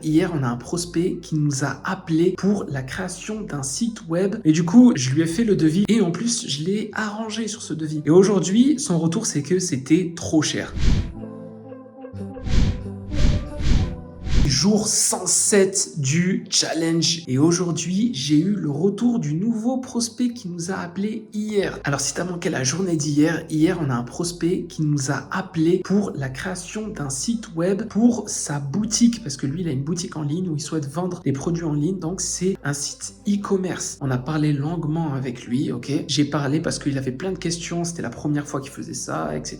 hier, on a un prospect qui nous a appelé pour la création d'un site web. Et du coup, je lui ai fait le devis et en plus, je l'ai arrangé sur ce devis. Et aujourd'hui, son retour, c'est que c'était trop cher. Jour 107 du challenge et aujourd'hui j'ai eu le retour du nouveau prospect qui nous a appelé hier. Alors si t'as manqué la journée d'hier, hier on a un prospect qui nous a appelé pour la création d'un site web pour sa boutique parce que lui il a une boutique en ligne où il souhaite vendre des produits en ligne, donc c'est un site e-commerce. On a parlé longuement avec lui, ok. J'ai parlé parce qu'il avait plein de questions, c'était la première fois qu'il faisait ça, etc.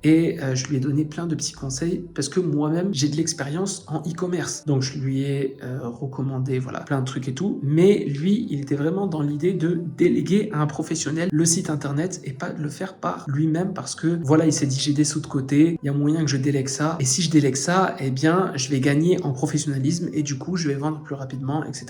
Et je lui ai donné plein de petits conseils parce que moi-même j'ai de l'expérience en e-commerce. Donc je lui ai recommandé voilà plein de trucs et tout, mais lui il était vraiment dans l'idée de déléguer à un professionnel le site internet et pas de le faire par lui-même parce que voilà il s'est dit j'ai des sous de côté, il y a moyen que je délègue ça et si je délègue ça eh bien je vais gagner en professionnalisme et du coup je vais vendre plus rapidement etc.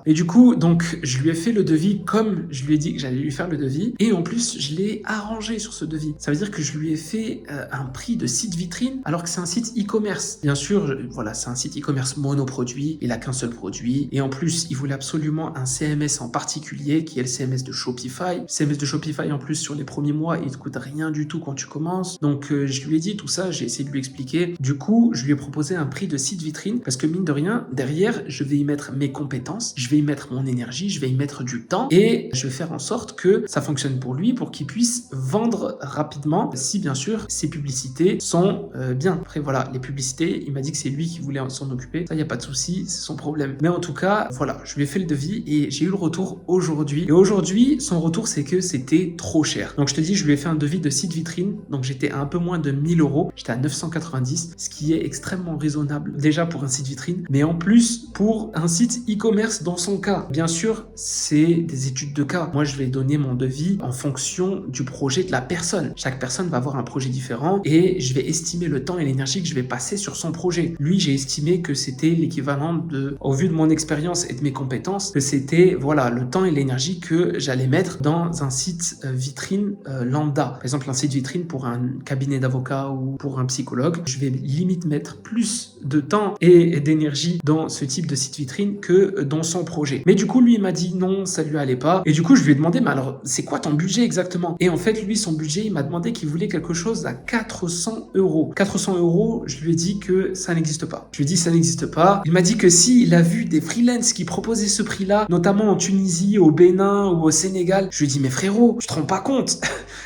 Et du coup donc je lui ai fait le devis comme je lui ai dit que j'allais lui faire le devis et en plus je l'ai arrangé sur ce devis. Ça veut dire que je lui ai fait un prix de site vitrine alors que c'est un site e-commerce. Bien sûr voilà c'est un site e-commerce monoproduit, il a qu'un seul produit et en plus il voulait absolument un CMS en particulier qui est le CMS de Shopify. CMS de Shopify en plus sur les premiers mois il te coûte rien du tout quand tu commences, donc je lui ai dit tout ça, j'ai essayé de lui expliquer. Du coup je lui ai proposé un prix de site vitrine parce que mine de rien derrière je vais y mettre mes compétences, je vais y mettre mon énergie, je vais y mettre du temps et je vais faire en sorte que ça fonctionne pour lui pour qu'il puisse vendre rapidement si bien sûr ses publicités sont bien. Après voilà les publicités il m'a dit que c'est lui qui voulait s'en occuper, ça il n'y a pas de souci, c'est son problème. Mais en tout cas, voilà, je lui ai fait le devis et j'ai eu le retour aujourd'hui. Et aujourd'hui, son retour, c'est que c'était trop cher. Donc je te dis, je lui ai fait un devis de site vitrine, donc j'étais à un peu moins de 1000 euros, j'étais à 990, ce qui est extrêmement raisonnable déjà pour un site vitrine, mais en plus pour un site e-commerce dans son cas. Bien sûr, c'est des études de cas. Moi, je vais donner mon devis en fonction du projet de la personne. Chaque personne va avoir un projet différent et je vais estimer le temps et l'énergie que je vais passer sur son projet. Lui, j'ai estimé que c'était l'équivalent de, au vu de mon expérience et de mes compétences, que c'était voilà le temps et l'énergie que j'allais mettre dans un site vitrine lambda. Par exemple, un site vitrine pour un cabinet d'avocat ou pour un psychologue, je vais limite mettre plus de temps et d'énergie dans ce type de site vitrine que dans son projet. Mais du coup, lui, il m'a dit non, ça lui allait pas. Et du coup, je lui ai demandé, mais alors, c'est quoi ton budget exactement? Et en fait, lui, son budget, il m'a demandé qu'il voulait quelque chose à 400 euros. 400 euros, je lui ai dit que ça n'existe pas. Je lui ai dit ça n'existe pas. Il m'a dit que si il a vu des freelances qui proposaient ce prix-là, notamment en Tunisie, au Bénin ou au Sénégal, je lui ai dit mais frérot, je te rends pas compte.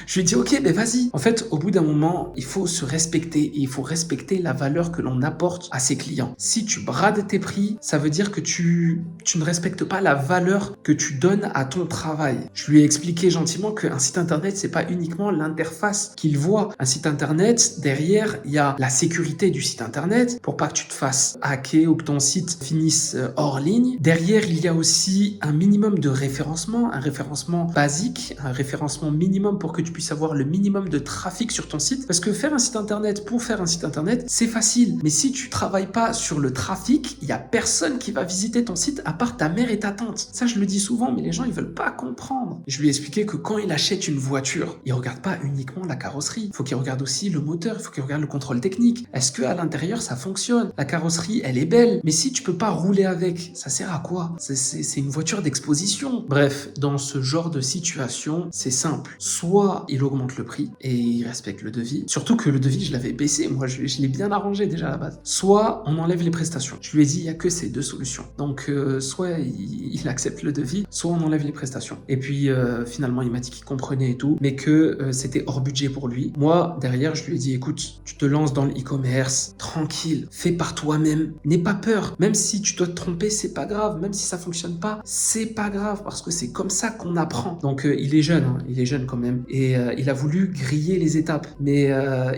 Je lui ai dit ok, mais vas-y. En fait, au bout d'un moment, il faut se respecter et il faut respecter la valeur que l'on apporte à ses clients. Si tu brades tes prix, ça veut dire que tu ne respectes pas la valeur que tu donnes à ton travail. Je lui ai expliqué gentiment qu'un site internet, c'est pas uniquement l'interface qu'il voit. Un site internet, derrière, il y a la sécurité du site internet pour pas que tu te fasses hacker ou que ton site finisse hors ligne. Derrière, il y a aussi un minimum de référencement, un référencement basique, un référencement minimum pour que tu puisses avoir le minimum de trafic sur ton site. Parce que faire un site internet pour faire un site internet, c'est facile. Mais si tu travailles pas sur le trafic, il y a personne qui va visiter ton site à part ta mère et ta tante. Ça, je le dis souvent, mais les gens, ils veulent pas comprendre. Je lui ai expliqué que quand il achète une voiture, il regarde pas uniquement la carrosserie. Il faut qu'il regarde aussi le moteur, il faut qu'il regarde le contrôle technique. Est-ce que à l'intérieur, ça fonctionne? La carrosserie, elle est belle, mais si tu peux pas rouler avec, ça sert à quoi? C'est une voiture d'exposition. Bref, dans ce genre de situation, c'est simple. Soit il augmente le prix et il respecte le devis, surtout que le devis, je l'avais baissé, moi je l'ai bien arrangé déjà à la base. Soit on enlève les prestations. Je lui ai dit, il y a que ces deux solutions. Donc soit il accepte le devis, soit on enlève les prestations. Et puis finalement, il m'a dit qu'il comprenait et tout, mais que c'était hors budget pour lui. Moi, derrière, je lui ai dit, écoute, tu te lances dans le e-commerce, tranquille, fais par toi-même, n'aie pas peur. Même si tu dois te tromper, c'est pas grave. Même si ça fonctionne pas, c'est pas grave parce que c'est comme ça qu'on apprend. Donc il est jeune, hein, il est jeune quand même. Et il a voulu griller les étapes. Mais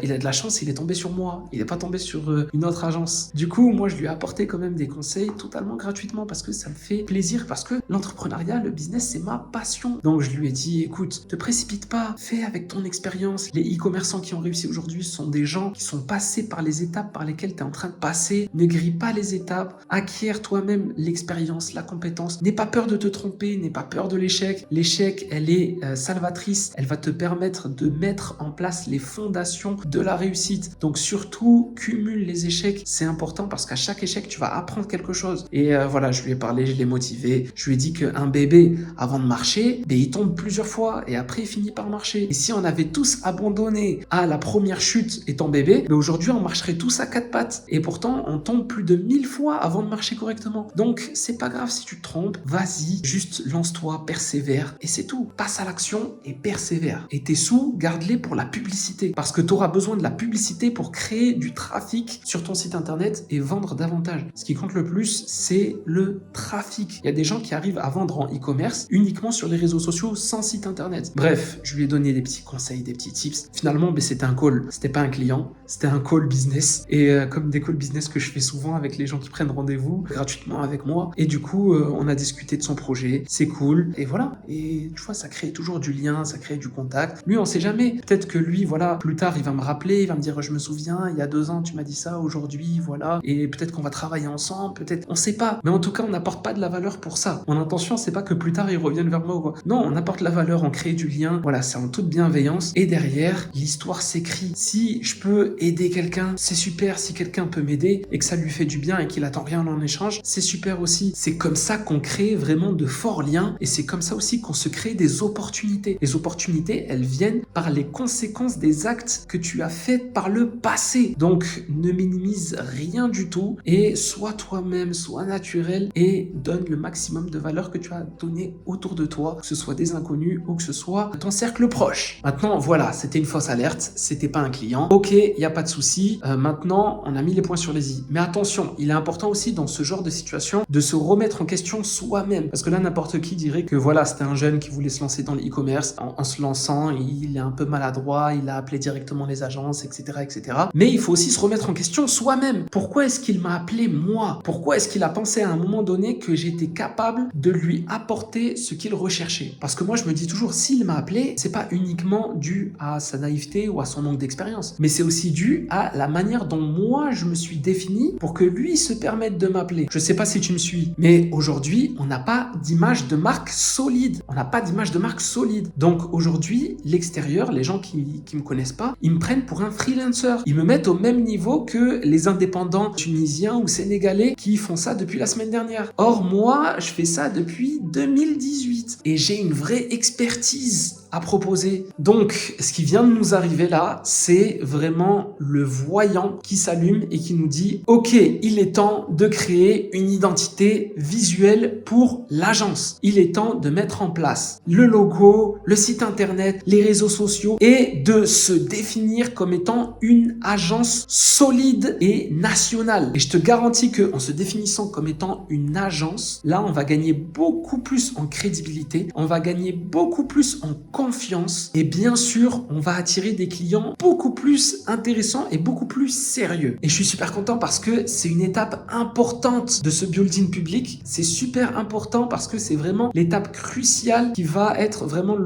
il a de la chance, il est tombé sur moi. Il n'est pas tombé sur une autre agence. Du coup, moi, je lui ai apporté quand même des conseils totalement gratuitement parce que ça me fait plaisir, parce que l'entrepreneuriat, le business, c'est ma passion. Donc je lui ai dit, écoute, te précipite pas, fais avec ton expérience. Les e-commerçants qui ont réussi aujourd'hui sont des gens qui sont passés par les étapes par lesquelles tu es en train de passer. ne grille pas les étapes, acquiert toi-même l'expérience, la compétence. N'aie pas peur de te tromper, n'aie pas peur de l'échec. L'échec, elle est salvatrice, elle va te permettre de mettre en place les fondations de la réussite. Donc surtout, cumule les échecs, c'est important parce qu'à chaque échec, tu vas apprendre quelque chose. Et voilà, je lui ai parlé, je l'ai motivé, je lui ai dit qu'un bébé, avant de marcher, il tombe plusieurs fois et après il finit par marcher. Et si on avait tous abandonné à la première chute étant bébé, aujourd'hui on marcherait tous à quatre pattes. Et pourtant, on tombe plus de 1000 fois avant de marcher correctement. Donc c'est pas grave si tu te trompes, vas-y, juste lance-toi, persévère et c'est tout. Passe à l'action et persévère. Et tes sous, garde-les pour la publicité parce que tu auras besoin de la publicité pour créer du trafic sur ton site internet et vendre davantage. Ce qui compte le plus, c'est le trafic. Il y a des gens qui arrivent à vendre en e-commerce uniquement sur les réseaux sociaux sans site internet. Bref, je lui ai donné des petits conseils, des petits tips. Finalement, c'était un call. C'était pas un client, c'était un call business. Et comme des calls business que je fais souvent avec les gens qui prennent rendez-vous gratuitement avec moi. Et du coup, on a discuté de son projet. C'est cool. Et voilà. Et tu vois, ça crée toujours du lien, ça crée du contact. Lui, on sait jamais. Peut-être que lui, voilà, plus tard, il va me rappeler, il va me dire, je me souviens, il y a 2 ans, tu m'as dit ça, aujourd'hui, voilà. Et peut-être qu'on va travailler ensemble, peut-être, on sait pas. Mais en tout cas, on n'apporte pas de la valeur pour ça. Mon intention, c'est pas que plus tard, il revienne vers moi ou quoi. Non, on apporte la valeur, on crée du lien. Voilà, c'est en toute bienveillance. Et derrière, l'histoire s'écrit. Si je peux aider quelqu'un, c'est super. Si quelqu'un peut m'aider et que ça lui fait du bien et qu'il attend rien en échange, c'est super aussi. C'est comme ça qu'on crée vraiment de forts liens et c'est comme ça aussi qu'on se crée des opportunités. Les opportunités, elles viennent par les conséquences des actes que tu as faits par le passé. Donc, ne minimise rien du tout et sois toi-même, sois naturel et donne le maximum de valeur que tu as donné autour de toi, que ce soit des inconnus ou que ce soit ton cercle proche. Maintenant, voilà, c'était une fausse alerte, c'était pas un client. Ok, il n'y a pas de souci. Maintenant, on a mis les points sur les i. Mais attention, il est important aussi dans ce genre de situation de se remettre en question soi-même. Parce que là, n'importe qui dirait que voilà, c'était un jeune qui voulait se lancer dans l'e-commerce. En se lançant, il est un peu maladroit, il a appelé directement les agences, etc., etc. Mais il faut aussi se remettre en question soi-même. Pourquoi est-ce qu'il m'a appelé moi? Pourquoi est-ce qu'il a pensé à un moment donné que j'étais capable de lui apporter ce qu'il recherchait? Parce que moi, je me dis toujours, s'il m'a appelé, c'est pas uniquement dû à sa naïveté ou à son manque d'expérience, mais c'est aussi dû à la manière dont moi, je me suis défini pour que lui se permette de m'appeler. Je sais pas si tu me suis, mais aujourd'hui, on n'a pas d'image de marque solide. On n'a pas d'image de marque solide. Donc aujourd'hui, l'extérieur, les gens qui me connaissent pas, ils me prennent pour un freelancer. Ils me mettent au même niveau que les indépendants tunisiens ou sénégalais qui font ça depuis la semaine dernière. Or, moi, je fais ça depuis 2018 et j'ai une vraie expertise à proposer. Donc, ce qui vient de nous arriver là, c'est vraiment le voyant qui s'allume et qui nous dit « Ok, il est temps de créer une identité visuelle pour l'agence. Il est temps de mettre en place le logo, le site internet, les réseaux sociaux et de se définir comme étant une agence solide et nationale. » Et je te garantis qu'en se définissant comme étant une agence, là, on va gagner beaucoup plus en crédibilité, on va gagner beaucoup plus en confiance et bien sûr, on va attirer des clients beaucoup plus intéressants et beaucoup plus sérieux. Et je suis super content parce que c'est une étape importante de ce building public. C'est super important parce que c'est vraiment l'étape cruciale qui va être vraiment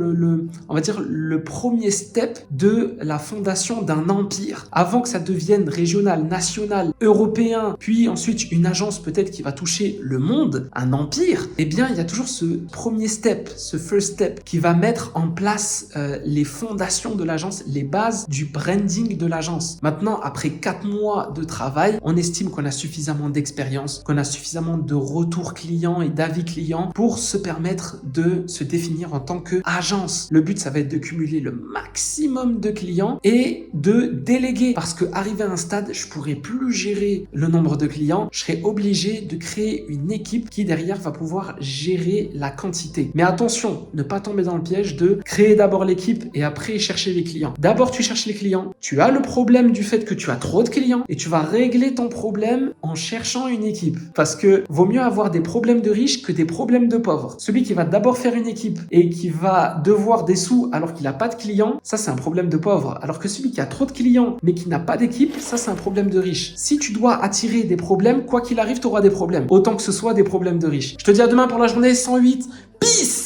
on va dire le premier step de la fondation d'un empire. Avant que ça devienne régional, national, européen, puis ensuite une agence peut-être qui va toucher le monde, un empire, eh bien il y a toujours ce premier step, ce first step qui va mettre en place les fondations de l'agence, les bases du branding de l'agence. Maintenant, après 4 mois de travail, on estime qu'on a suffisamment d'expérience, qu'on a suffisamment de retours clients et d'avis clients pour se permettre de se définir en tant qu'agence. Le but, ça va être de cumuler le maximum de clients et de déléguer. Parce qu'arrivé à un stade, je pourrais plus gérer le nombre de clients. Je serai obligé de créer une équipe qui derrière va pouvoir gérer la quantité. Mais attention, ne pas tomber dans le piège de créer d'abord l'équipe et après chercher les clients. D'abord, tu cherches les clients. Tu as le problème du fait que tu as trop de clients et tu vas régler ton problème en cherchant une équipe. Parce que vaut mieux avoir des problèmes de riches que des problèmes de pauvres. Celui qui va d'abord faire une équipe et qui va devoir des sous alors qu'il n'a pas de clients, ça c'est un problème de pauvre. Alors que celui qui a trop de clients mais qui n'a pas d'équipe, ça c'est un problème de riche. Si tu dois attirer des problèmes, quoi qu'il arrive, tu auras des problèmes. Autant que ce soit des problèmes de riches. Je te dis à demain pour la journée 108. Peace!